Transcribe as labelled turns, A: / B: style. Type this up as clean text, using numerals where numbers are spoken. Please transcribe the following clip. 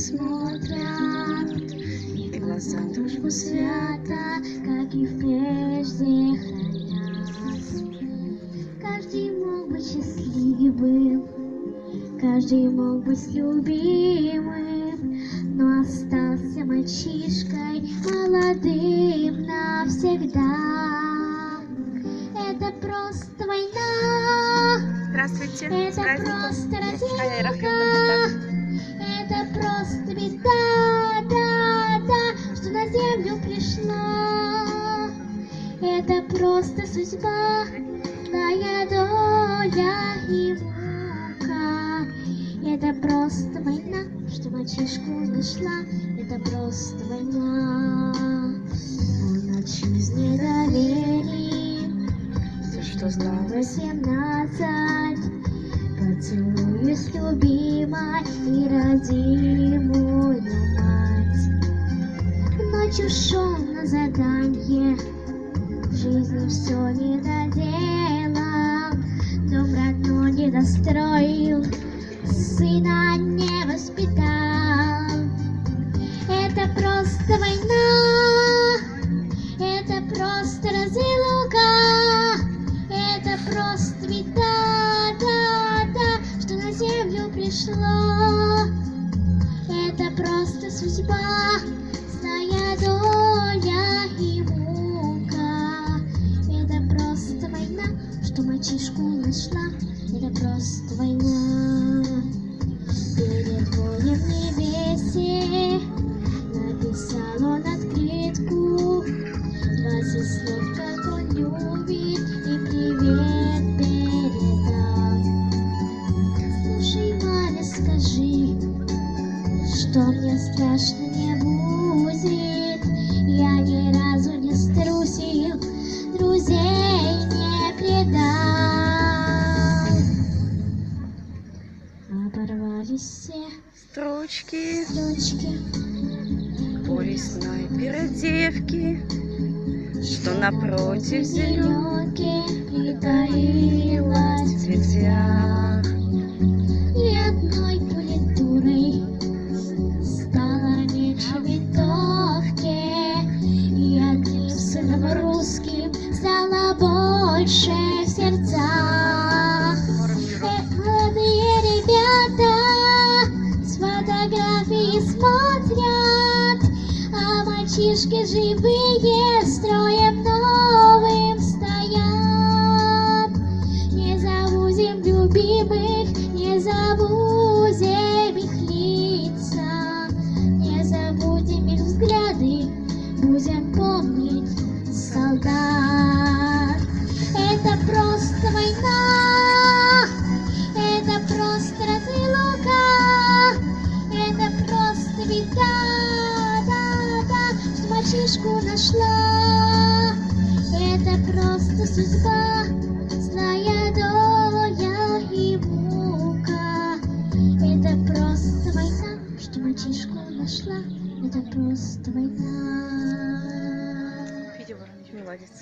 A: смотрят, и глаза дружбу свято,
B: как и прежде хранят. Каждый мог быть счастливым, каждый мог быть любимым, но остался мальчишкой молодым навсегда. Это просто война.
A: Здравствуйте, с
B: Это
A: праздником.
B: просто разлука. Это просто беда, да, что на землю пришла. Это просто судьба, злая доля и мука. Это просто война, что мальчишку нашла. Это просто война. Он отчизне доверий,
A: Все, что знала,
B: 18, поцелую с любимой и родимую мать. Ночью шел на задание, жизни все не доделал, дом родной не достроил, сына не воспитал. Это просто война, это просто разлука, это просто беда, да, что на землю пришло. Это просто судьба, злая доля и мука. Это просто война, что мальчишку нашла. Это просто война. Перед боем в небесе написал он открытку, 20 слов, как он любит, и привет передал. Слушай, Валя, скажи, что мне страшно не будет. Я ни разу не струсил, друзей не предал. Оборвались все
A: строчки,
B: строчки,
A: поле снайпера девки, что напротив зеленки
B: притаилась
A: в цветях.
B: и одной пулей стала меньше винтовки, и одним сыном русским стало больше в сердцах. Молодые ребята с фотографии смотрят, а мальчишки живые строем новым стоят. Не забудем любимых, не забудем их лица, не забудем их взгляды, будем помнить солдат. Это просто война, это просто разлука, это просто беда, да, что мальчишку нашла. Это просто судьба, злая доля и мука. Это просто война, что мальчишку нашла. Это просто война.
A: Видео, молодец.